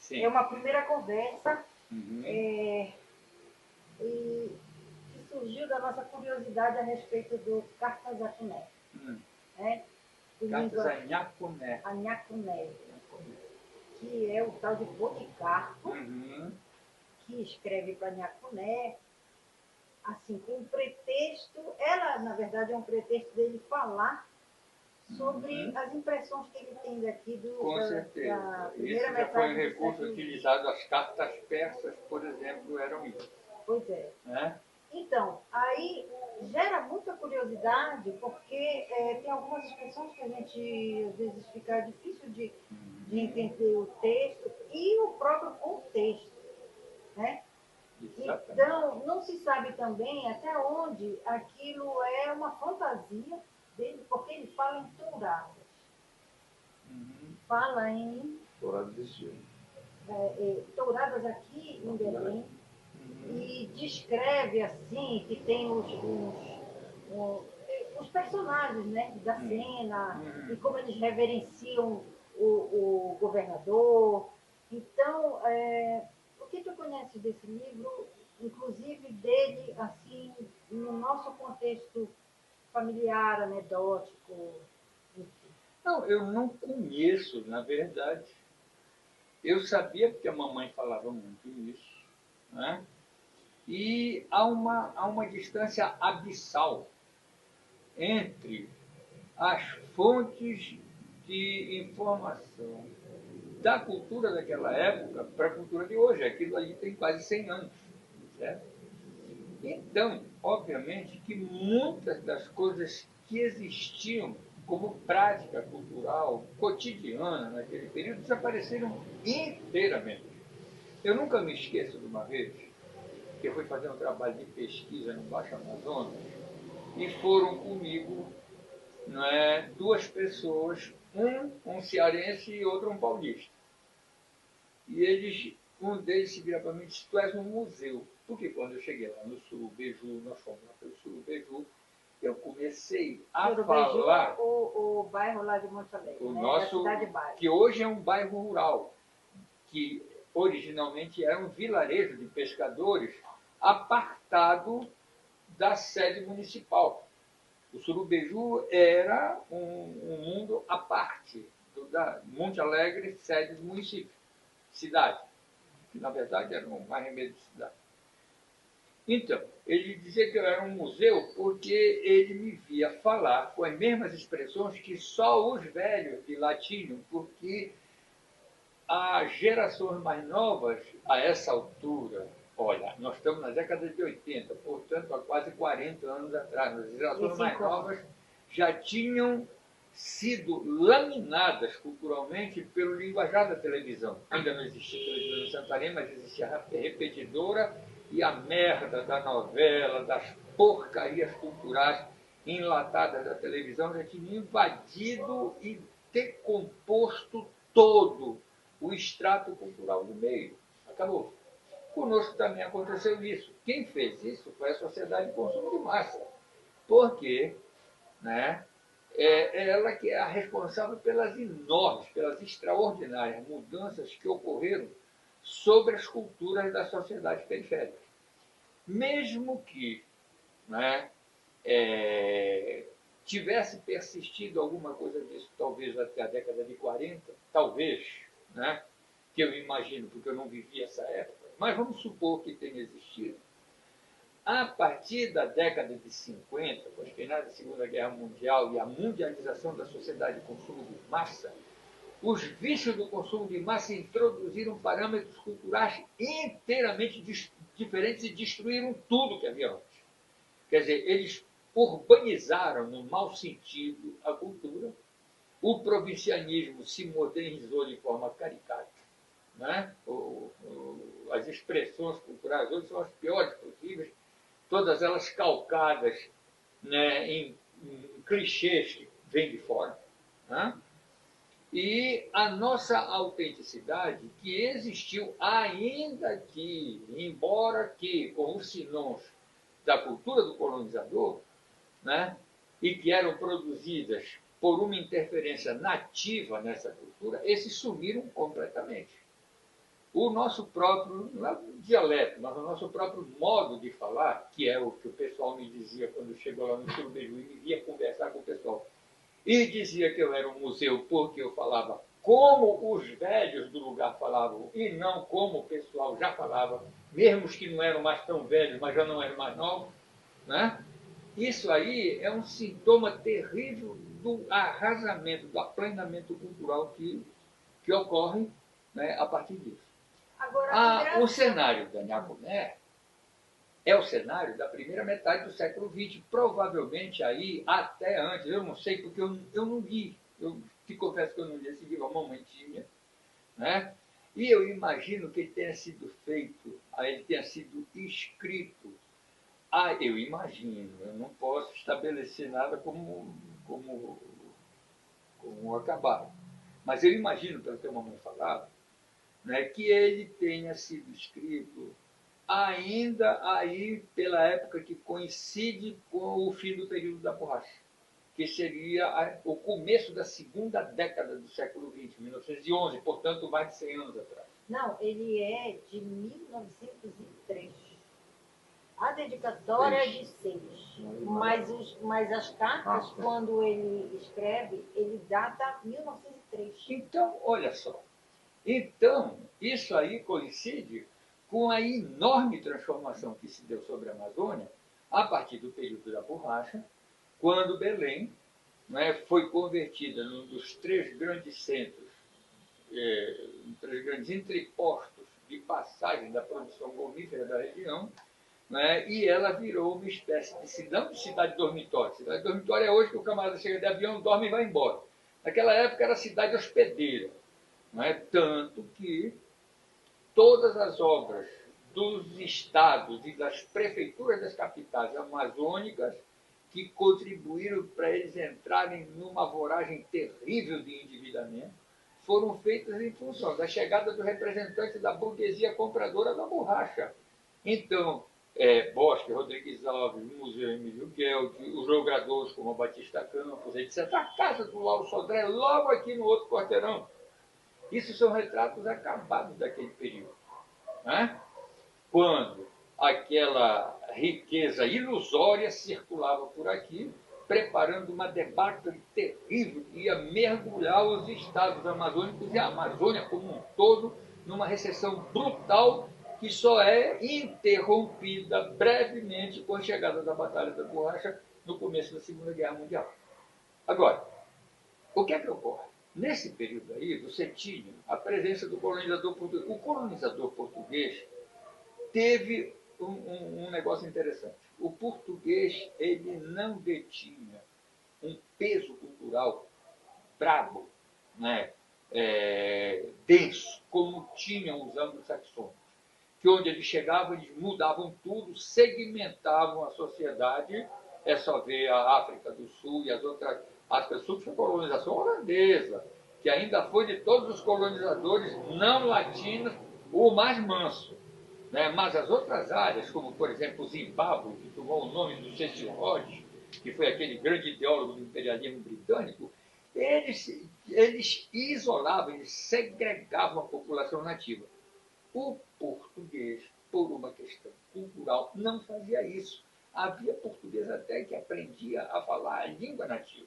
Sim. É uma primeira conversa Uhum. e que surgiu da nossa curiosidade a respeito do Cartas a Cuné, né? Cartas a Nhacuné. A Nhacuné, que é o tal de Policarpo, que escreve para Nhacuné, assim, com um pretexto, ela, na verdade, é um pretexto dele falar sobre as impressões que ele tem daqui Com certeza. da primeira Isso já metade foi um do recurso século XX. utilizado, as cartas persas, por exemplo, eram isso. Pois é. Né? Então, aí gera muita curiosidade, porque tem algumas expressões que a gente, às vezes, fica difícil de entender o texto e o próprio contexto, né? Exatamente. Então, não se sabe também até onde aquilo é uma fantasia dele, porque ele fala em touradas. Fala em Dourado desistiu. touradas aqui em Belém e descreve assim que tem os personagens, né, da cena e como eles reverenciam o governador. Então, o que tu conheces desse livro, inclusive dele, assim, no nosso contexto familiar, anedótico, enfim? Não, eu não conheço, na verdade. Eu sabia porque a mamãe falava muito isso, né? E há uma distância abissal entre as fontes de informação da cultura daquela época para a cultura de hoje. Aquilo ali tem quase 100 anos, certo? Então, obviamente que muitas das coisas que existiam como prática cultural cotidiana naquele período desapareceram inteiramente. Eu nunca me esqueço de uma vez que eu fui fazer um trabalho de pesquisa no Baixo Amazonas e foram comigo, não é, duas pessoas, um cearense e outro um paulista. E um deles se vira para mim e disse: tu és um museu. Porque quando eu cheguei lá no Surubeju, nós fomos lá pelo Surubeju, eu comecei a falar... O bairro lá de Monte Alegre, o né? nosso, Da cidade baixa. que hoje é um bairro rural, que originalmente era um vilarejo de pescadores apartado da sede municipal. O Surubeju era um mundo à parte da Monte Alegre, sede do município, cidade, que na verdade era um arremedo de cidade. Então, ele dizia que eu era um museu porque ele me via falar com as mesmas expressões que só os velhos de lá tinham, porque as gerações mais novas, a essa altura, olha, nós estamos na década de 80, portanto, há quase 40 anos atrás, as gerações mais novas já tinham sido laminadas culturalmente pelo linguajar da televisão. Ainda não existia televisão em Santarém, mas existia a repetidora e a merda da novela, das porcarias culturais enlatadas da televisão já tinha invadido e decomposto todo o extrato cultural do meio. Acabou. Conosco também aconteceu isso. Quem fez isso foi a sociedade de consumo de massa. Porque, né, é ela que é a responsável pelas enormes, pelas extraordinárias mudanças que ocorreram sobre as culturas das sociedades periféricas. Mesmo que, né, tivesse persistido alguma coisa disso, talvez até a década de 40, talvez, né, que eu imagino, porque eu não vivi essa época, mas vamos supor que tenha existido. A partir da década de 50, com a chegada da Segunda Guerra Mundial e a mundialização da sociedade de consumo de massa, os vícios do consumo de massa introduziram parâmetros culturais inteiramente diferentes e destruíram tudo que havia antes. Quer dizer, eles urbanizaram, no mau sentido, a cultura. O provincianismo se modernizou de forma caricata. Né? As expressões culturais hoje são as piores possíveis, todas elas calcadas, né, em clichês que vêm de fora. Né? E a nossa autenticidade, que existiu ainda que, embora que com os sinons da cultura do colonizador, né, e que eram produzidas por uma interferência nativa nessa cultura, esses sumiram completamente. o nosso próprio, não é um dialeto, mas o nosso próprio modo de falar, que é o que o pessoal me dizia quando chegou lá no Surubeju e me via conversar com o pessoal. E dizia que eu era um museu porque eu falava como os velhos do lugar falavam e não como o pessoal já falava, mesmo os que não eram mais tão velhos, mas já não eram mais novos, né? Isso aí é um sintoma terrível do arrasamento, do aplanamento cultural que ocorre, né, a partir disso. Agora, O cenário da Nhagomé é o cenário da primeira metade do século XX, provavelmente aí até antes, eu não sei porque eu não li, eu te confesso que eu não li esse livro, a mamãe tinha, né? E eu imagino que ele tenha sido feito, ele tenha sido escrito. Eu imagino, eu não posso estabelecer nada como acabado. Mas eu imagino, pelo que a mamãe falava, né, que ele tenha sido escrito ainda aí pela época que coincide com o fim do período da borracha, que seria o começo da segunda década do século XX, 1911, portanto, mais de 100 anos atrás. não, ele é de 1903. A dedicatória é de 6. Mas as cartas, quando ele escreve, ele data 1903. Então, olha só. Então, isso aí coincide com a enorme transformação que se deu sobre a Amazônia a partir do período da borracha, quando Belém, né, foi convertida num dos três grandes centros, três grandes entrepostos de passagem da produção gomífera da região, né, e ela virou uma espécie de cidade dormitório. Cidade dormitório é hoje que o camarada chega de avião, dorme e vai embora. Naquela época era cidade hospedeira. Não é? Tanto que todas as obras dos estados e das prefeituras das capitais amazônicas que contribuíram para eles entrarem numa voragem terrível de endividamento foram feitas em função da chegada do representante da burguesia compradora da borracha. Então, Bosque, Rodrigues Alves, Museu Emílio Gueldi, os jogadores como Batista Campos, etc. A casa do Lauro Sodré, logo aqui no outro quarteirão. Isso são retratos acabados daquele período. Né? Quando aquela riqueza ilusória circulava por aqui, preparando uma debacle terrível que ia mergulhar os estados amazônicos e a Amazônia como um todo numa recessão brutal que só é interrompida brevemente com a chegada da Batalha da Borracha no começo da Segunda Guerra Mundial. Agora, o que é que ocorre? Nesse período aí, você tinha a presença do colonizador português. O colonizador português teve um negócio interessante. O português, ele não detinha um peso cultural brabo, né, denso, como tinham os anglo-saxões. Que onde eles chegavam, eles mudavam tudo, segmentavam a sociedade. É só ver a África do Sul e as outras. A África do Sul foi colonização holandesa, que ainda foi de todos os colonizadores não latinos o mais manso. Né? Mas as outras áreas, como por exemplo o Zimbábue, que tomou o nome do Cecil Rhodes, que foi aquele grande ideólogo do imperialismo britânico, eles isolavam, eles segregavam a população nativa. O português, por uma questão cultural, não fazia isso. Havia português até que aprendia a falar a língua nativa.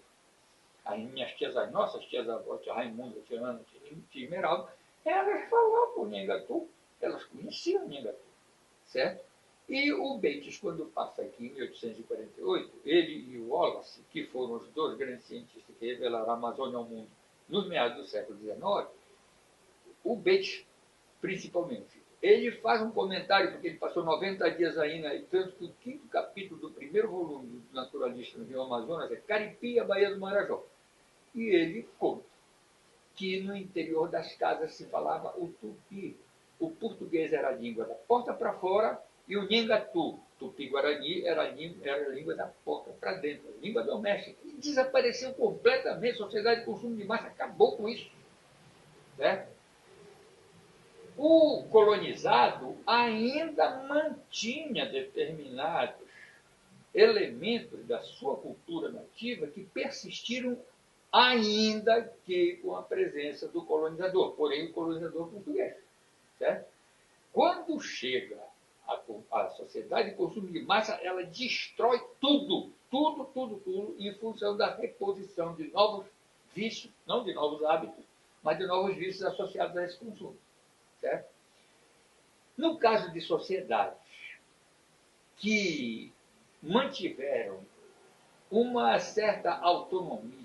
As minhas tias, as nossas tias avós, tia Raimunda, tia Ana, tia Esmeralda, elas falavam o Nhangatu, elas conheciam o Nhangatu, certo? E o Bates, quando passa aqui em 1848, ele e o Wallace, que foram os dois grandes cientistas que revelaram a Amazônia ao mundo nos meados do século XIX, o Bates, principalmente, ele faz um comentário, porque ele passou 90 dias aí, né, tanto que o quinto capítulo do primeiro volume do Naturalista no Rio Amazonas é Caripi, a Baía do Marajó. E ele conta que no interior das casas se falava o tupi. O português era a língua da porta para fora e o nhangatu, tupi-guarani, era a língua da porta para dentro, a língua doméstica. E desapareceu completamente, a sociedade de consumo de massa acabou com isso. Certo? O colonizado ainda mantinha determinados elementos da sua cultura nativa que persistiram ainda que com a presença do colonizador, porém o colonizador português. certo? Quando chega a sociedade de consumo de massa, ela destrói tudo, tudo, tudo, tudo, em função da reposição de novos vícios, não de novos hábitos, mas de novos vícios associados a esse consumo. Certo? No caso de sociedades que mantiveram uma certa autonomia,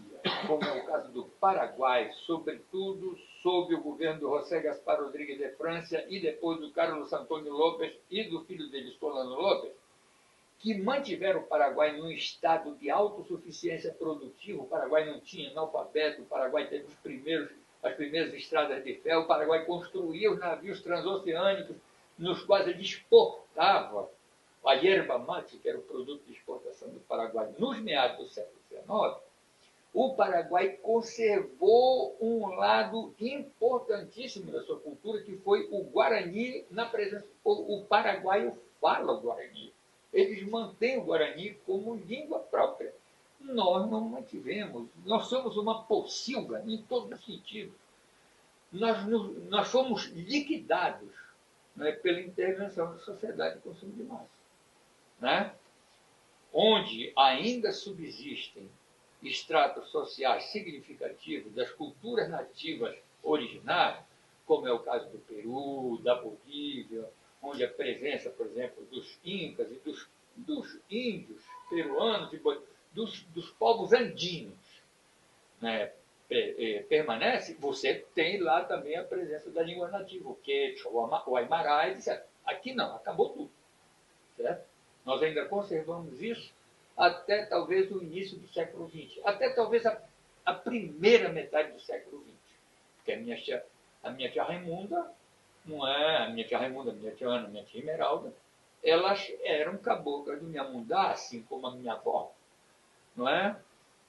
como é o caso do Paraguai, sobretudo sob o governo do José Gaspar Rodrigues de França e depois do Carlos Antônio López e do filho dele, Solano López, que mantiveram o Paraguai num estado de autossuficiência produtiva. O Paraguai não tinha analfabeto, o Paraguai teve as primeiras estradas de ferro, o Paraguai construía os navios transoceânicos nos quais ele exportava a yerba mate, que era o produto de exportação do Paraguai, nos meados do século XIX. O Paraguai conservou um lado importantíssimo da sua cultura, que foi o Guarani na presença. O paraguaio fala o Guarani. Eles mantêm o Guarani como língua própria. Nós não mantivemos. Nós somos uma pocilga em todos os sentidos. Nós fomos liquidados, né, pela intervenção da sociedade de consumo de massa. Né? Onde ainda subsistem estratos sociais significativos das culturas nativas originárias, como é o caso do Peru, da Bolívia, onde a presença, por exemplo, dos incas e dos índios peruanos, e dos povos andinos, né, permanece, você tem lá também a presença da língua nativa, o quechua, o aimará, etc. Aqui não, acabou tudo. Certo? Nós ainda conservamos isso até talvez o início do século XX, até talvez a primeira metade do século XX. Porque a minha tia Raimunda, não é a minha tia Raimunda, a minha tia Ana, a minha tia Esmeralda, elas eram caboclas do Nhamundá, assim como a minha avó, não é?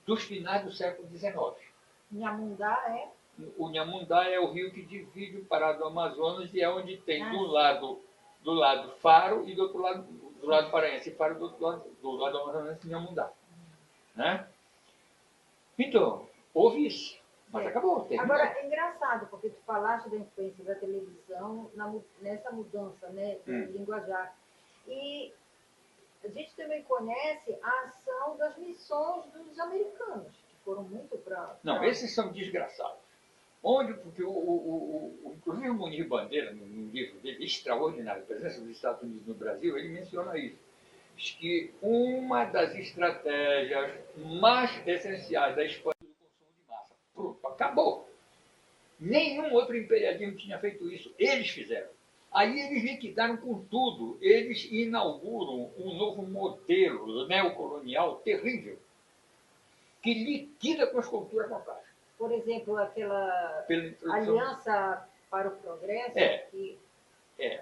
Dos finais do século XIX. Nhamundá é? O Nhamundá é o rio que divide o Pará do Amazonas e é onde tem do lado Faro e do outro lado, do lado paraense, Faro do lado Amazonas e Nhamundá. Né? Então, houve isso, mas acabou. Terminou. Agora, é engraçado, porque tu falaste da influência da televisão nessa mudança, né, do linguajar. E a gente também conhece a ação das missões dos americanos, que foram muito para... Não, esses são desgraçados. Porque inclusive o Munir Bandeira, no livro dele, Extraordinária Presença dos Estados Unidos no Brasil, ele menciona isso. Diz que uma das estratégias mais essenciais da expansão do consumo de massa, pronto, acabou. Nenhum outro imperialismo tinha feito isso. Eles fizeram. Aí eles liquidaram com tudo. Eles inauguram um novo modelo neocolonial terrível, que liquida com as culturas locais. Por exemplo, aquela Aliança para o Progresso.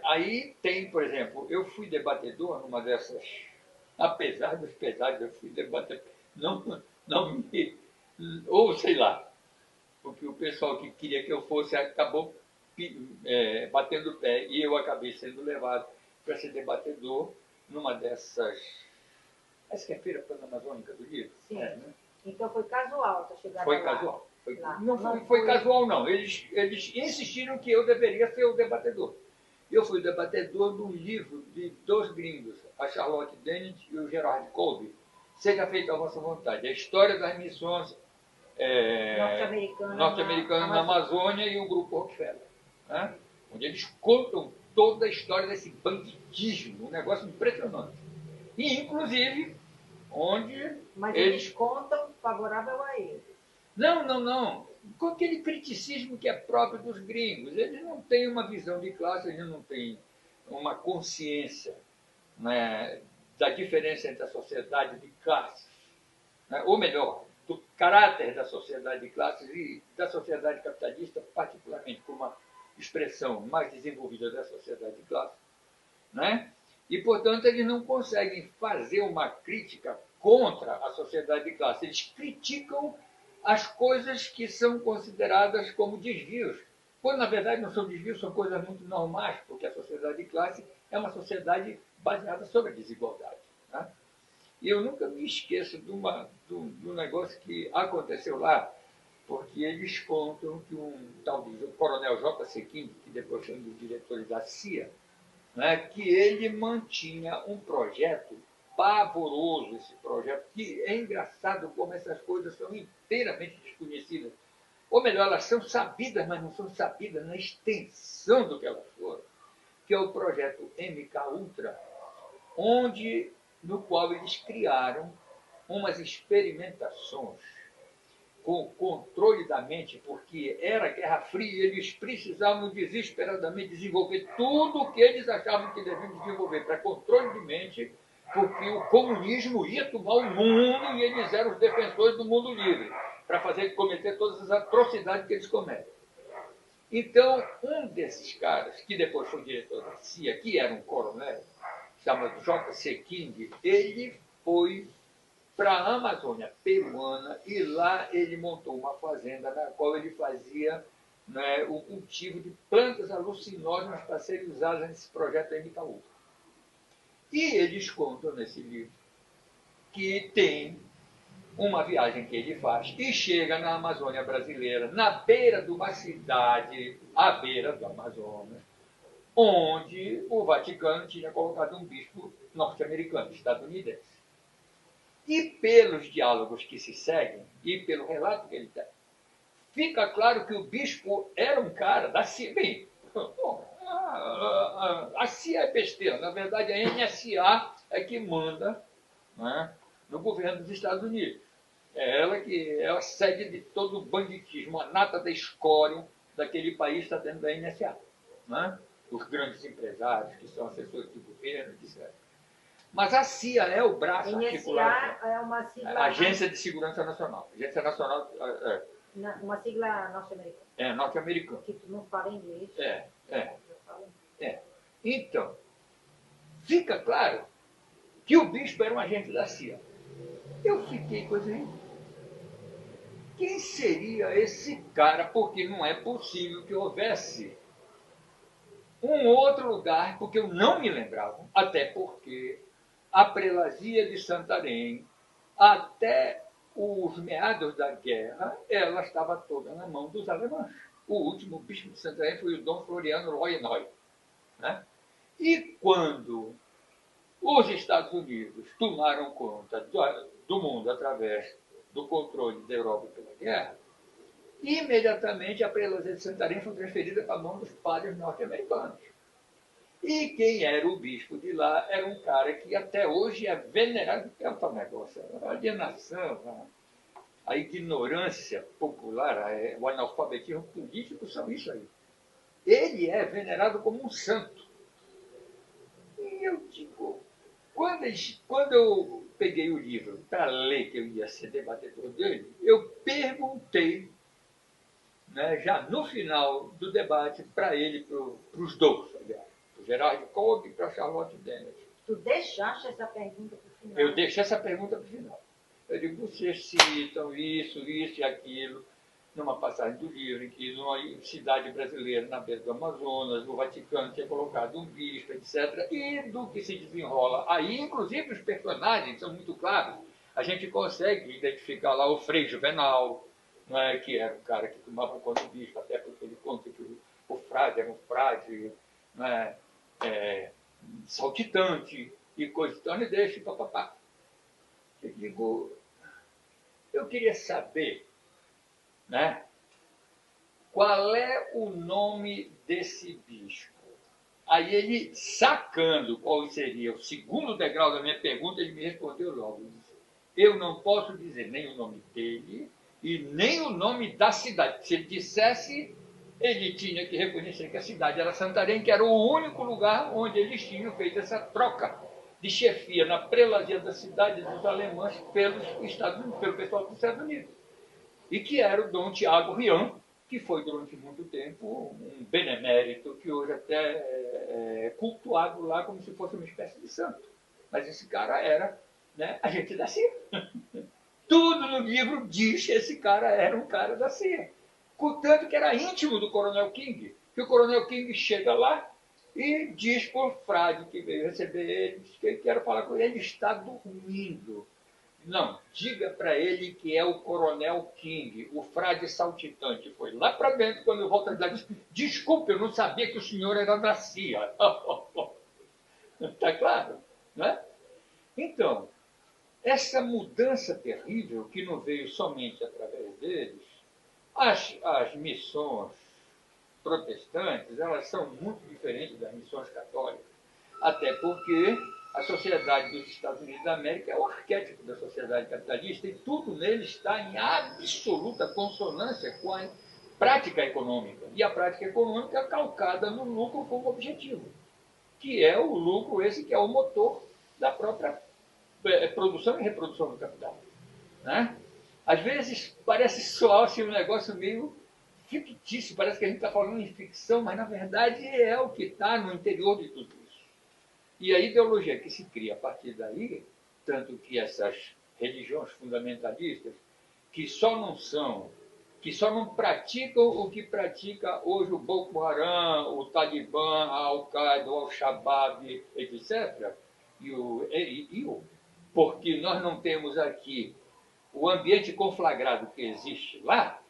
Aí tem, por exemplo, eu fui debatedor numa dessas, apesar dos pesares, eu fui debatedor, ou sei lá, porque o pessoal que queria que eu fosse acabou batendo o pé, e eu acabei sendo levado para ser debatedor numa dessas, acho que é a Feira Panamazônica do livro. Sim. Né? Então foi casual a chegada Foi lá. Casual. Não foi casual, não. Eles insistiram que eu deveria ser o debatedor. Eu fui debatedor do livro de dois gringos, a Charlotte Dennett e o Gerard Colby. Seja feita a vossa vontade. A história das missões norte-americanas na Amazônia e o Grupo Rockefeller. Né? Onde eles contam toda a história desse banditismo, um negócio impressionante. E, inclusive, onde... Mas eles contam favorável a eles. Não. Com aquele criticismo que é próprio dos gringos. Eles não têm uma visão de classe, eles não têm uma consciência, né, da diferença entre a sociedade de classes. Né? Ou melhor, do caráter da sociedade de classes e da sociedade capitalista, particularmente como uma expressão mais desenvolvida da sociedade de classes. Né? E, portanto, eles não conseguem fazer uma crítica contra a sociedade de classe. Eles criticam as coisas que são consideradas como desvios, quando na verdade não são desvios, são coisas muito normais, porque a sociedade de classe é uma sociedade baseada sobre a desigualdade. Né? E eu nunca me esqueço de um negócio que aconteceu lá. porque eles contam que um tal de Coronel J.C. King, que depois foi um dos diretores da CIA, né, que ele mantinha um projeto pavoroso, esse projeto, que é engraçado como essas coisas são inteiramente desconhecidas. Ou melhor, elas são sabidas, mas não são sabidas na extensão do que elas foram, que é o projeto MK Ultra, no qual eles criaram umas experimentações com controle da mente, porque era Guerra Fria e eles precisavam desesperadamente desenvolver tudo o que eles achavam que deviam desenvolver para controle de mente, porque o comunismo ia tomar o mundo e eles eram os defensores do mundo livre, para cometer todas as atrocidades que eles cometem. Então, um desses caras, que depois foi diretor da CIA, que era um coronel, chamado J.C. King, ele foi para a Amazônia peruana e lá ele montou uma fazenda na qual ele fazia, né, o cultivo de plantas alucinógenas para serem usadas nesse projeto MK Ultra. E eles contam nesse livro que tem uma viagem que ele faz e chega na Amazônia brasileira, na beira de uma cidade, à beira do Amazonas, onde o Vaticano tinha colocado um bispo norte-americano, estadunidense. E pelos diálogos que se seguem, e pelo relato que ele tem, fica claro que o bispo era um cara da CIA. Bem, a CIA é besteira, na verdade a NSA é que manda, né, no governo dos Estados Unidos. É ela que é a sede de todo o banditismo, a nata da escória daquele país está dentro da NSA. Né? Os grandes empresários, que são assessores do governo, etc. Mas a CIA é o braço articulado. NSA é uma sigla... Agência de Segurança Nacional. Agência Nacional... Uma sigla norte-americana. É, norte-americana. Que tu não fala inglês. Então, fica claro que o bispo era um agente da CIA. Eu fiquei com assim, quem seria esse cara? Porque não é possível que houvesse um outro lugar, porque eu não me lembrava, até porque a prelazia de Santarém, até os meados da guerra, ela estava toda na mão dos alemães. O último bispo de Santarém foi o Dom Floriano Royenoy. Né? E quando os Estados Unidos tomaram conta do mundo através do controle da Europa pela guerra, imediatamente a prelazia de Santarém foi transferida para a mão dos padres norte-americanos. E quem era o bispo de lá era um cara que até hoje é venerado, é um negócio, a alienação, a ignorância popular, o analfabetismo político são isso aí. Ele é venerado como um santo. E eu digo, quando eu peguei o livro para ler, que eu ia ser debatedor dele, eu perguntei, né, já no final do debate, para ele, para os dois, aliás, para o Gerard Kolb e para a Charlotte Dennett. Tu deixaste essa pergunta para o final? Eu deixei essa pergunta para o final. Eu digo, vocês citam isso e aquilo, numa passagem do livro, em que numa cidade brasileira, na beira do Amazonas, o Vaticano tinha colocado um bispo, etc. E do que se desenrola aí, inclusive os personagens são muito claros. A gente consegue identificar lá o Frei Juvenal, não é, que era o cara que tomava conta do bispo, até porque ele conta que o frade era um frade, não é, saltitante e coisa, então ele deixa papapá. Eu digo, eu queria saber, né, qual é o nome desse bispo? Aí ele, sacando qual seria o segundo degrau da minha pergunta, ele me respondeu logo. Eu não posso dizer nem o nome dele e nem o nome da cidade. Se ele dissesse, ele tinha que reconhecer que a cidade era Santarém, que era o único lugar onde eles tinham feito essa troca de chefia na prelazia da cidade dos alemães pelo pessoal dos Estados Unidos. E que era o Dom Tiago Rian, que foi durante muito tempo um benemérito, que hoje até é cultuado lá como se fosse uma espécie de santo. Mas esse cara era, né, agente da CIA. Tudo no livro diz que esse cara era um cara da CIA. Contanto que era íntimo do Coronel King, que o Coronel King chega lá e diz para o frade que veio receber ele, que ele quer falar com ele, ele está dormindo. Não, diga para ele que é o Coronel King, o frade saltitante. Foi lá para dentro, quando eu volto a dizer, desculpe, eu não sabia que o senhor era da CIA. Está claro? Né? Então, essa mudança terrível, que não veio somente através deles, as missões protestantes, elas são muito diferentes das missões católicas. Até porque a sociedade dos Estados Unidos da América é o arquétipo da sociedade capitalista e tudo nele está em absoluta consonância com a prática econômica. E a prática econômica é calcada no lucro como objetivo, que é o lucro esse que é o motor da própria produção e reprodução do capital. Né? Às vezes parece soar assim, um negócio meio fictício, parece que a gente está falando em ficção, mas na verdade é o que está no interior de tudo isso. E a ideologia que se cria a partir daí, tanto que essas religiões fundamentalistas, que só não praticam o que pratica hoje o Boko Haram, o Talibã, a Al-Qaeda, o Al-Shabaab, etc., porque nós não temos aqui o ambiente conflagrado que existe lá,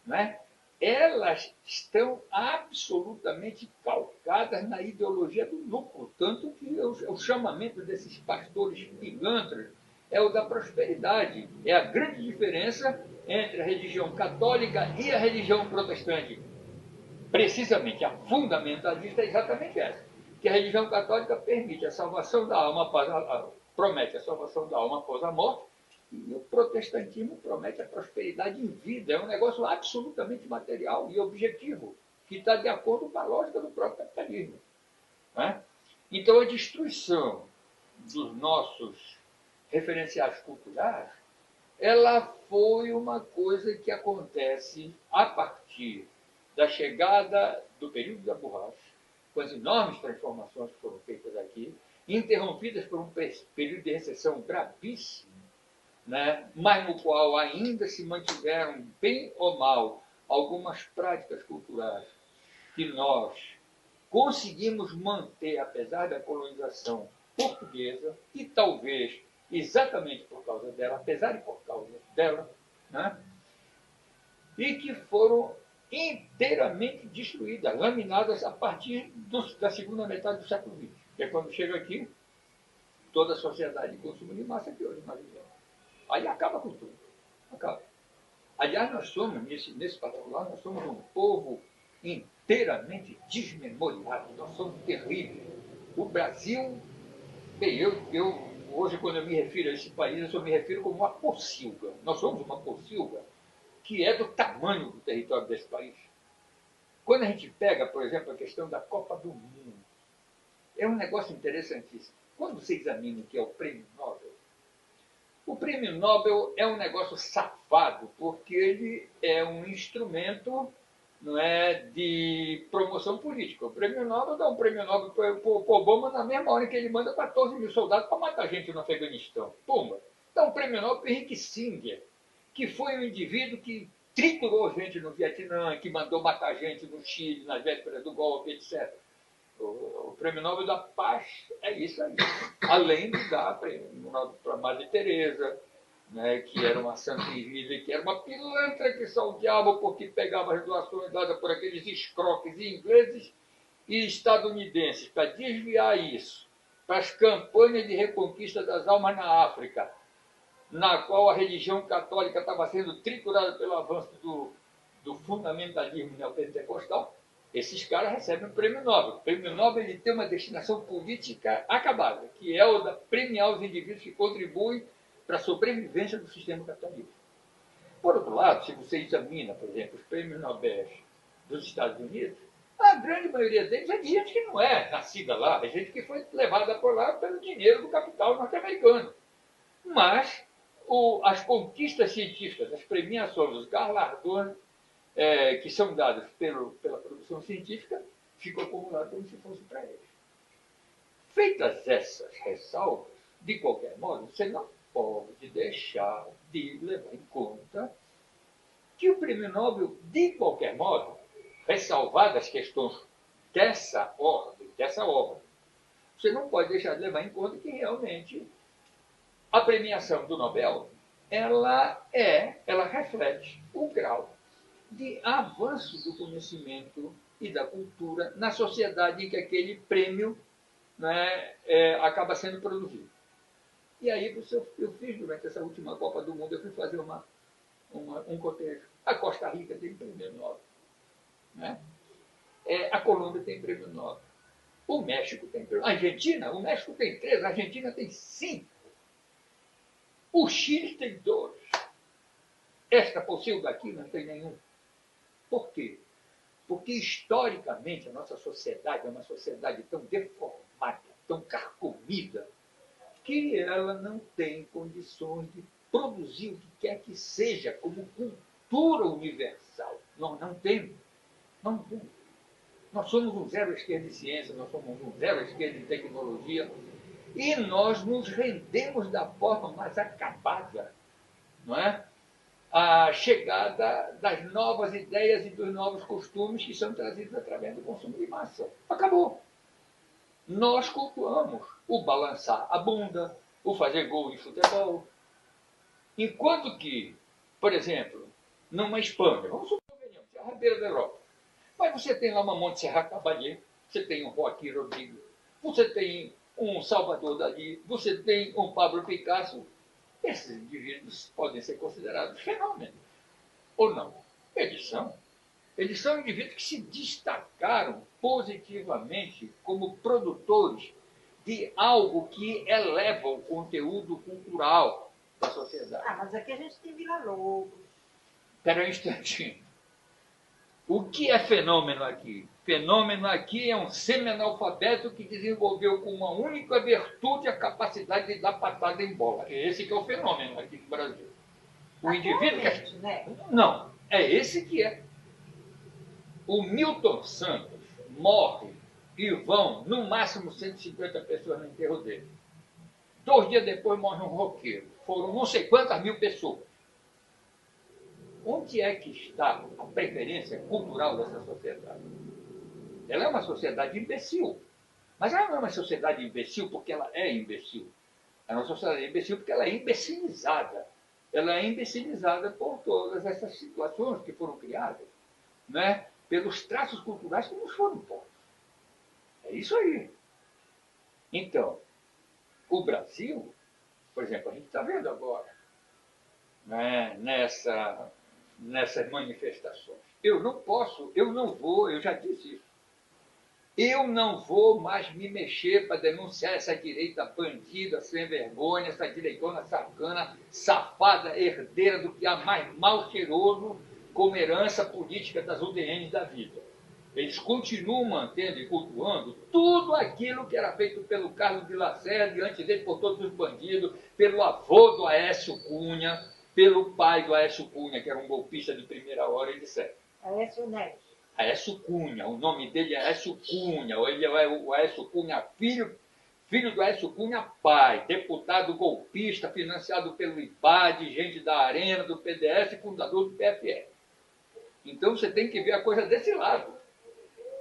né? Elas estão absolutamente calcadas na ideologia do lucro, tanto que o chamamento desses pastores pigantras é o da prosperidade. É a grande diferença entre a religião católica e a religião protestante. Precisamente, a fundamentalista é exatamente essa, que a religião católica permite a salvação da alma, promete a salvação da alma após a morte, e o protestantismo promete a prosperidade em vida. É um negócio absolutamente material e objetivo, que está de acordo com a lógica do próprio capitalismo. Né? Então, a destruição dos nossos referenciais culturais, ela foi uma coisa que acontece a partir da chegada do período da borracha, com as enormes transformações que foram feitas aqui, interrompidas por um período de recessão gravíssimo, né? Mas no qual ainda se mantiveram, bem ou mal, algumas práticas culturais que nós conseguimos manter, apesar da colonização portuguesa, e talvez exatamente por causa dela, apesar de por causa dela, né? E que foram inteiramente destruídas, laminadas a partir da segunda metade do século XX, que é quando chega aqui toda a sociedade de consumo de massa que hoje nós vivemos. Aí acaba com tudo. Acaba. Aliás, nós somos, nesse particular, nós somos um povo inteiramente desmemoriado. Nós somos terríveis. O Brasil, bem, hoje, quando eu me refiro a esse país, eu só me refiro como uma pocilga. Nós somos uma pocilga que é do tamanho do território desse país. Quando a gente pega, por exemplo, a questão da Copa do Mundo, é um negócio interessantíssimo. Quando você examina o que é o Prêmio Nobel, o Prêmio Nobel é um negócio safado, porque ele é um instrumento, não é, de promoção política. O Prêmio Nobel dá um Prêmio Nobel para o Obama na mesma hora que ele manda 14 mil soldados para matar gente no Afeganistão. Pumba! Dá um Prêmio Nobel para Henry Kissinger, que foi um indivíduo que triturou gente no Vietnã, que mandou matar gente no Chile, nas vésperas do golpe, etc. O Prêmio Nobel da Paz é isso aí. Além de dar Prêmio Nobel para Madre Teresa, né, que era uma santa em vida e que era uma pilantra que só o diabo, porque pegava as doações dadas por aqueles escroques ingleses e estadunidenses para desviar isso para as campanhas de reconquista das almas na África, na qual a religião católica estava sendo triturada pelo avanço do fundamentalismo neopentecostal. Esses caras recebem o Prêmio Nobel. O Prêmio Nobel ele tem uma destinação política acabada, que é o de premiar os indivíduos que contribuem para a sobrevivência do sistema capitalista. Por outro lado, se você examina, por exemplo, os prêmios Nobel dos Estados Unidos, a grande maioria deles é de gente que não é nascida lá, é gente que foi levada por lá pelo dinheiro do capital norte-americano. Mas as conquistas científicas, as premiações, os galardões que são dados pela produção científica, ficam acumulados como se fosse para eles. Feitas essas ressalvas, de qualquer modo, você não pode deixar de levar em conta que o Prêmio Nobel, de qualquer modo, ressalvadas questões dessa ordem, você não pode deixar de levar em conta que realmente a premiação do Nobel, ela reflete o grau de avanço do conhecimento e da cultura na sociedade em que aquele prêmio, né, acaba sendo produzido. E aí eu fiz, durante essa última Copa do Mundo, eu fui fazer um cotejo. A Costa Rica tem prêmio Nobel. Né? A Colômbia tem prêmio Nobel. O México tem prêmio. A Argentina, o México tem 3, a Argentina tem 5. O Chile tem 2. Esta Pocilga aqui não tem nenhum. Por quê? Porque, historicamente, a nossa sociedade é uma sociedade tão deformada, tão carcomida, que ela não tem condições de produzir o que quer que seja como cultura universal. Nós não temos. Não temos. Nós somos um zero à esquerda de ciência, nós somos um zero à esquerda de tecnologia, e nós nos rendemos da forma mais acabada, não é? A chegada das novas ideias e dos novos costumes que são trazidos através do consumo de massa. Acabou. Nós cultuamos o balançar a bunda, o fazer gol de futebol. Enquanto que, por exemplo, numa Espanha, vamos supor que é a rabeira da Europa, mas você tem lá uma Monte Serra Caballé, você tem um Joaquim Rodrigo, você tem um Salvador Dalí, você tem um Pablo Picasso. Esses indivíduos podem ser considerados fenômenos, ou não? Eles são. Eles são indivíduos que se destacaram positivamente como produtores de algo que eleva o conteúdo cultural da sociedade. Mas aqui a gente tem Vila Lobos. Espera um instantinho. O que é fenômeno aqui? Fenômeno aqui é um semi-analfabeto que desenvolveu com uma única virtude a capacidade de dar patada em bola. É esse que é o fenômeno aqui no Brasil. O indivíduo que... né? Não, é esse que é. O Milton Santos morre e vão, no máximo, 150 pessoas no enterro dele. 2 dias depois morre um roqueiro. Foram não sei quantas mil pessoas. Onde é que está a preferência cultural dessa sociedade? Ela é uma sociedade imbecil. Mas ela não é uma sociedade imbecil porque ela é imbecil. É uma sociedade imbecil porque ela é imbecilizada. Ela é imbecilizada por todas essas situações que foram criadas, né? Pelos traços culturais que nos foram postos. É isso aí. Então, o Brasil, por exemplo, a gente está vendo agora, né, nessas manifestações. Eu não vou, eu já disse isso. Eu não vou mais me mexer para denunciar essa direita bandida, sem vergonha, essa direitona sacana, safada, herdeira do que há mais mal cheiroso como herança política das UDNs da vida. Eles continuam mantendo e cultuando tudo aquilo que era feito pelo Carlos de Lacerda, e antes dele por todos os bandidos, pelo avô do Aécio Cunha, pelo pai do Aécio Cunha, que era um golpista de primeira hora, etc. Aécio Neves. Aécio Cunha, o nome dele é Aécio Cunha, ou ele é o Aécio Cunha filho do Aécio Cunha pai, deputado golpista, financiado pelo IPAD, gente da Arena, do PDS, fundador do PFL. Então você tem que ver a coisa desse lado.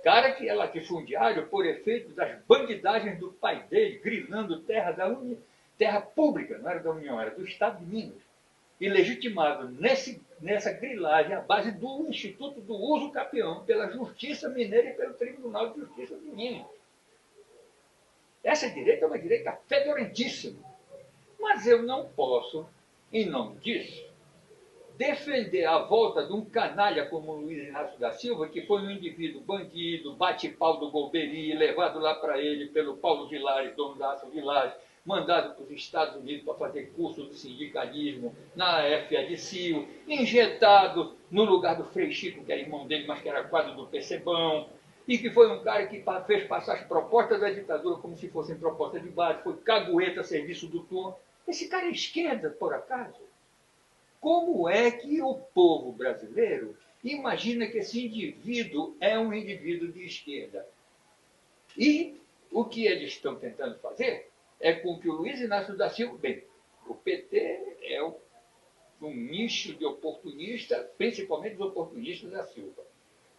Cara que é latifundiário por efeito das bandidagens do pai dele, grilando terra pública, não era da União, era do Estado de Minas. E legitimado nessa grilagem à base do Instituto do Uso Capião, pela Justiça Mineira e pelo Tribunal de Justiça de Minas. Essa direita é uma direita fedorentíssima. Mas eu não posso, em nome disso, defender a volta de um canalha como Luiz Inácio da Silva, que foi um indivíduo bandido, bate-pau do Golbery, levado lá para ele pelo Paulo Vilares, dono da Aço Vilares, mandado para os Estados Unidos para fazer curso de sindicalismo na FADCIL, injetado no lugar do Frei Chico, que era irmão dele, mas que era quadro do Percebão, e que foi um cara que fez passar as propostas da ditadura como se fossem propostas de base, foi cagueta a serviço do turno. Esse cara é esquerda, por acaso? Como é que o povo brasileiro imagina que esse indivíduo é um indivíduo de esquerda? E o que eles estão tentando fazer é com que o Luiz Inácio da Silva... Bem, o PT é um nicho de oportunista, principalmente dos oportunistas da Silva.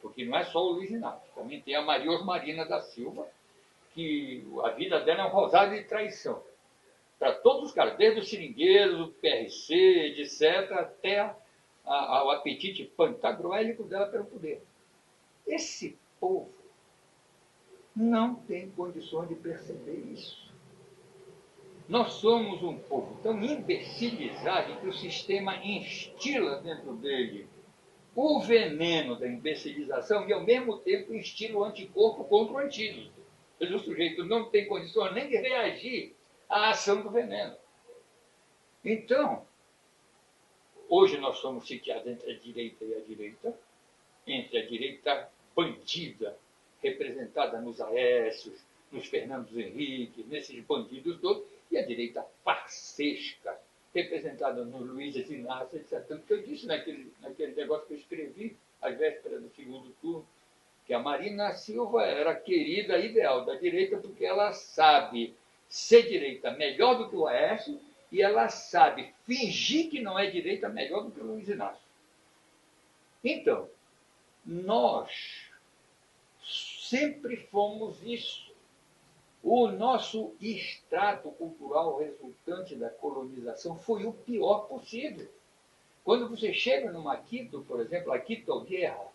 Porque não é só o Luiz Inácio, também tem a Maria Osmarina da Silva, que a vida dela é um rosário de traição. para todos os caras, desde os seringueiros, o PRC, etc., até ao apetite pantagruélico dela pelo poder. Esse povo não tem condições de perceber isso. Nós somos um povo tão imbecilizado que o sistema instila dentro dele o veneno da imbecilização e, ao mesmo tempo, instila o anticorpo contra o antídoto. O sujeito não tem condições nem de reagir à ação do veneno. Então, hoje nós somos sitiados entre a direita e a direita, entre a direita bandida, representada nos Aécios, nos Fernandos Henrique, nesses bandidos todos, e a direita farsesca, representada no Luiz Inácio, etc. Tanto que eu disse naquele negócio que eu escrevi, às vésperas do segundo turno, que a Marina Silva era a querida ideal da direita, porque ela sabe ser direita melhor do que o Aécio, e ela sabe fingir que não é direita melhor do que o Luiz Inácio. Então, nós sempre fomos isso. O nosso extrato cultural resultante da colonização foi o pior possível. Quando você chega numa Quito, por exemplo, a Quito Guerra,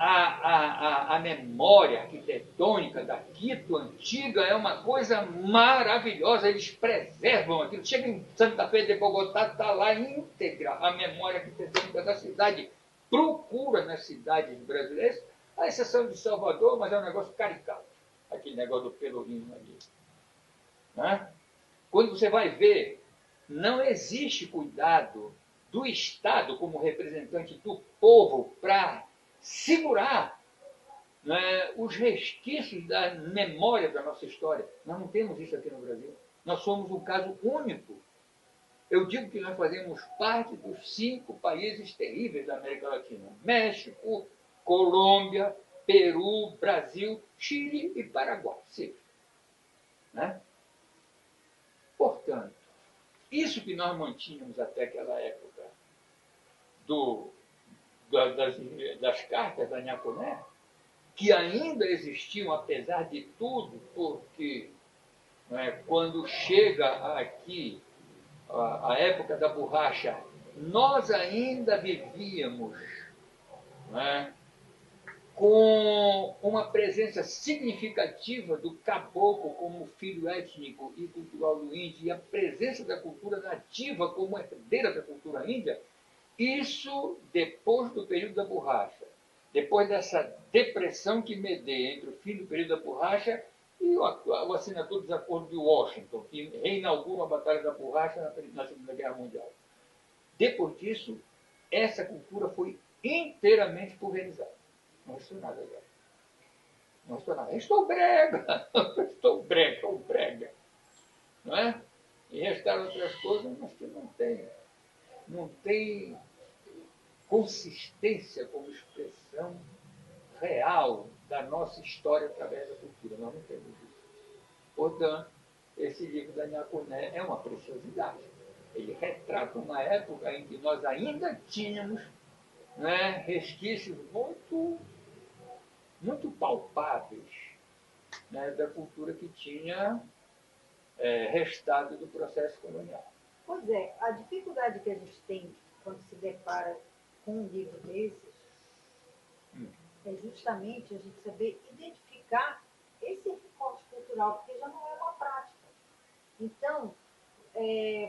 a memória arquitetônica da Quito antiga é uma coisa maravilhosa, eles preservam aquilo. Chega em Santa Fe de Bogotá, está lá íntegra a memória arquitetônica da cidade. Procura nas cidades brasileiras, a exceção de Salvador, mas é um negócio caricato, aquele negócio do Pelourinho ali. Né? Quando você vai ver, não existe cuidado do Estado como representante do povo para segurar, né, os resquícios da memória da nossa história. Nós não temos isso aqui no Brasil. Nós somos um caso único. Eu digo que nós fazemos parte dos 5 países terríveis da América Latina: México, Colômbia, Peru, Brasil, Chile e Paraguai. Sim. Né? Portanto, isso que nós mantínhamos até aquela época das cartas da Nhacuné, que ainda existiam apesar de tudo, porque, né, quando chega aqui a época da borracha, nós ainda vivíamos, né, com uma presença significativa do caboclo como filho étnico e cultural do índio, e a presença da cultura nativa como herdeira da cultura índia. Isso depois do período da borracha, depois dessa depressão que medeia entre o fim do período da borracha e a assinatura dos acordos de Washington, que reinaugura a Batalha da Borracha na Segunda Guerra Mundial. Depois disso, essa cultura foi inteiramente pulverizada. Não restou nada agora. Não restou nada. Estou brega, estou brega. Não é? E restaram outras coisas, mas que não tem consistência como expressão real da nossa história através da cultura. Nós não temos isso. Portanto, esse livro da Nhacuné é uma preciosidade. Ele retrata uma época em que nós ainda tínhamos, né, resquícios muito palpáveis, né, da cultura que tinha restado do processo colonial. Pois é, a dificuldade que a gente tem quando se depara com um livro desses é justamente a gente saber identificar esse recorte cultural, porque já não é uma prática. Então,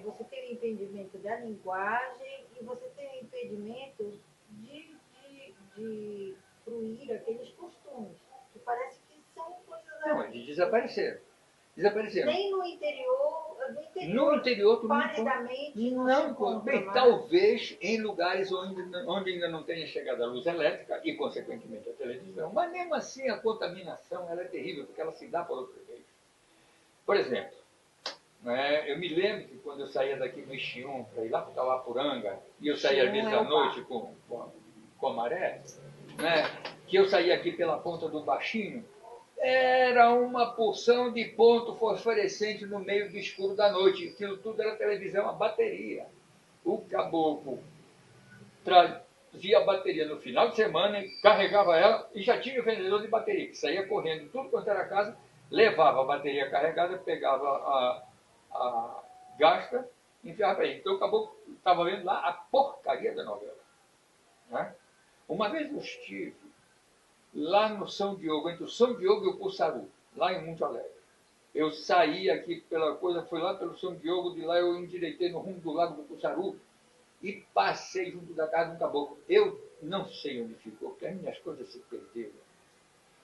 você tem o impedimento da linguagem e você tem o impedimento de fruir aqueles costumes, que parece que são coisas... Não, eles desapareceram. Nem no interior tu validamente não, bem, talvez em lugares onde ainda não tenha chegado a luz elétrica e, consequentemente, a televisão, mas mesmo assim a contaminação ela é terrível, porque ela se dá por outro meio. Por exemplo, né, eu me lembro que quando eu saía daqui no Ixium para ir lá para Itauapuranga, e eu saía às vezes à noite com a maré, né, que eu saía aqui pela ponta do Baixinho, era uma porção de ponto fosforescente no meio do escuro da noite. Aquilo tudo era televisão, a bateria. O caboclo trazia a bateria no final de semana, carregava ela e já tinha o vendedor de bateria, que saía correndo tudo quanto era casa, levava a bateria carregada, pegava gasta e enfiava para ele. Então o caboclo estava vendo lá a porcaria da novela. Né? Uma vez eu estive lá no São Diogo, entre o São Diogo e o Pussaru, lá em Monte Alegre. Eu saí aqui pela coisa, fui lá pelo São Diogo, de lá eu endireitei no rumo do Lago do Pussaru e passei junto da casa de um caboclo. Eu não sei onde ficou, porque as minhas coisas se perderam.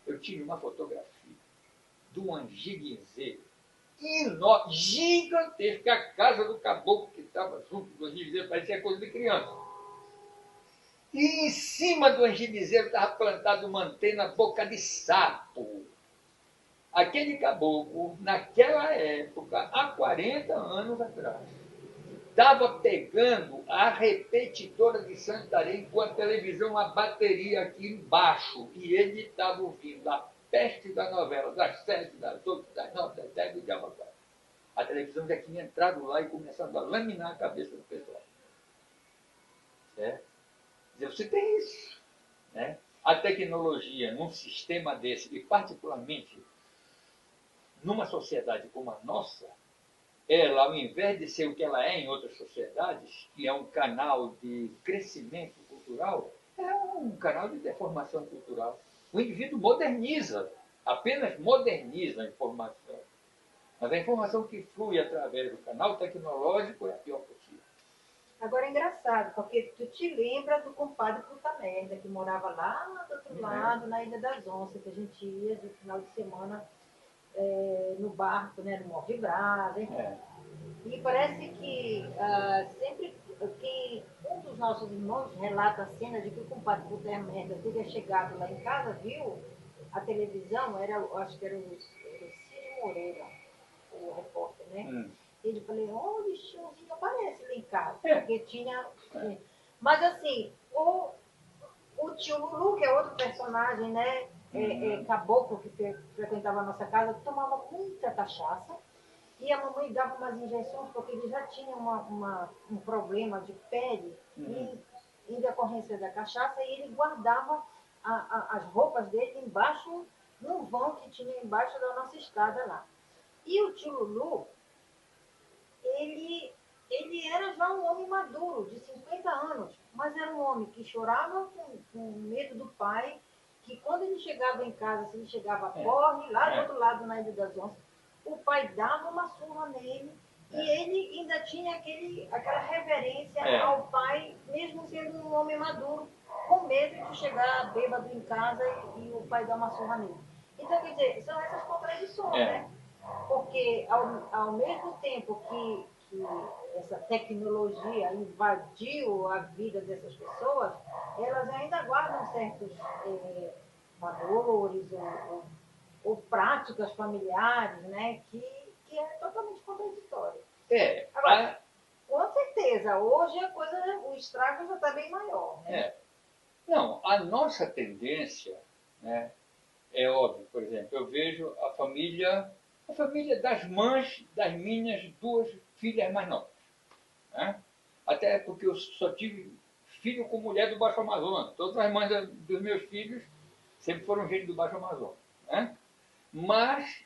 Eu tinha uma fotografia de um angiguinzeiro enorme, gigantesca, a casa do caboclo que estava junto do angiguinzeiro, parecia coisa de criança. E em cima do angiguinzeiro estava plantado uma antena boca de sapo. Aquele caboclo, naquela época, há 40 anos atrás, estava pegando a repetidora de Santarém com a televisão, a bateria aqui embaixo, e ele estava ouvindo a peste da novela, das 7, das 8, das 9, das 10, do diabo. A televisão já tinha entrado lá e começado a laminar a cabeça do pessoal. Certo? Você tem isso. Né? A tecnologia, num sistema desse, e particularmente numa sociedade como a nossa, ela, ao invés de ser o que ela é em outras sociedades, que é um canal de crescimento cultural, é um canal de deformação cultural. O indivíduo moderniza, apenas moderniza a informação. Mas a informação que flui através do canal tecnológico é a pior possível. Agora é engraçado, porque tu te lembra do compadre Puta Merda, que morava lá do outro lado, na Ilha das Onças, que a gente ia de final de semana no barco, né, no Morro de Brasa, enfim. E parece que sempre que um dos nossos irmãos relata a cena de que o compadre Puta Merda teria chegado lá em casa, viu a televisão, acho que era o Ciro Moreira, o repórter, né? Ele falou, olha, o Chãozinho aparece lá em casa, porque tinha... Mas assim, o tio Lulu, que é outro personagem, né? Caboclo, que frequentava a nossa casa, tomava muita cachaça, e a mamãe dava umas injeções, porque ele já tinha um problema de pele, em decorrência da cachaça, e ele guardava as roupas dele embaixo, num vão que tinha embaixo da nossa escada lá. E o tio Lulu, ele era já um homem maduro, de 50 anos, mas era um homem que chorava com medo do pai, que quando ele chegava em casa, se ele chegava a corre, lá do outro lado, na Ilha das Onças, o pai dava uma surra nele, e ele ainda tinha aquela reverência ao pai, mesmo sendo um homem maduro, com medo de chegar bêbado em casa e o pai dar uma surra nele. Então, quer dizer, são essas contradições, né? Porque ao mesmo tempo que essa tecnologia invadiu a vida dessas pessoas, elas ainda guardam certos valores ou práticas familiares, né, que é totalmente contraditório. Agora, com certeza, hoje a coisa, o estrago já está bem maior. Né? Não, a nossa tendência, né, é óbvio, por exemplo, eu vejo a família das mães das minhas duas filhas mais novas. Né? Até porque eu só tive filho com mulher do Baixo Amazonas. Todas as mães dos meus filhos sempre foram gente do Baixo Amazonas. Né? Mas,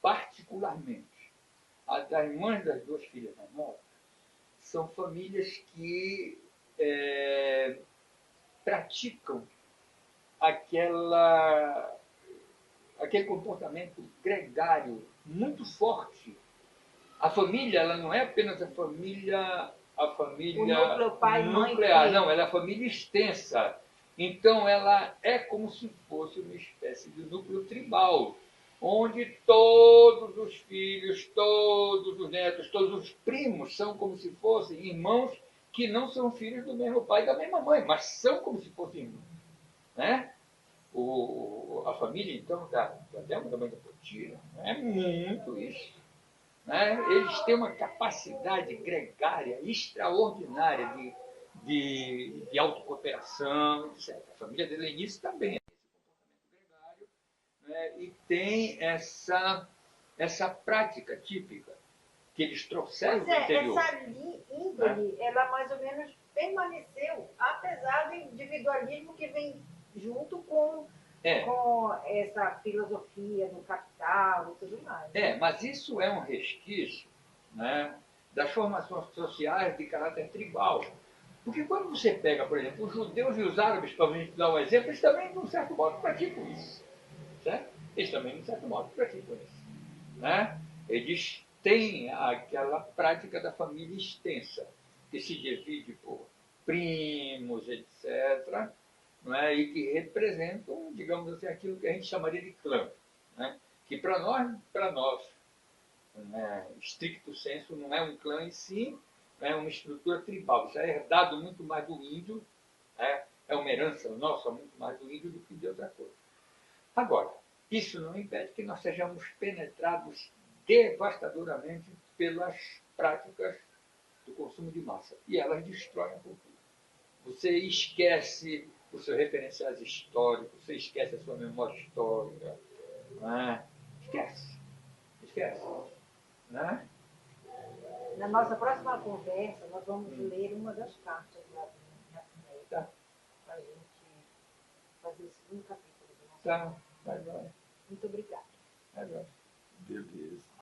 particularmente, a das mães das duas filhas mais novas são famílias que praticam aquele comportamento gregário muito forte. A família, ela não é apenas a família o núcleo pai, nuclear, mãe, não, ela é a família extensa. Então, ela é como se fosse uma espécie de núcleo tribal, onde todos os filhos, todos os netos, todos os primos são como se fossem irmãos que não são filhos do mesmo pai e da mesma mãe, mas são como se fossem irmãos. Né? A família, então, da Delma, da mãe da Potira, é muito isso. Né? Eles têm uma capacidade gregária extraordinária de autocooperação, etc. A família de Lenice também tem esse comportamento gregário, né? E tem essa prática típica que eles trouxeram do interior. Essa índole, ela mais ou menos permaneceu, apesar do individualismo que vem junto com essa filosofia do capital e tudo mais. Mas isso é um resquício né, das formações sociais de caráter tribal. Porque quando você pega, por exemplo, os judeus e os árabes, para a gente dar um exemplo, eles também, de um certo modo, praticam isso. Certo? Eles também, de certo modo, praticam isso. Né? Eles têm aquela prática da família extensa, que se divide por primos, etc., não é? E que representam, digamos assim, aquilo que a gente chamaria de clã. Né? Que para nós, né, stricto sensu, não é um clã em si, é uma estrutura tribal. Isso é herdado muito mais do índio, né? É uma herança nossa muito mais do índio do que de outra coisa. Agora, isso não impede que nós sejamos penetrados devastadoramente pelas práticas do consumo de massa. E elas destroem a cultura. Você esquece os seus referenciais históricos, você esquece a sua memória histórica. Né? Esquece. Esquece. Né? Na nossa próxima conversa, nós vamos ler uma das cartas lá do Nascimento, Tá. para a gente fazer o segundo capítulo do nosso Tá. Vai, vai. Muito obrigada.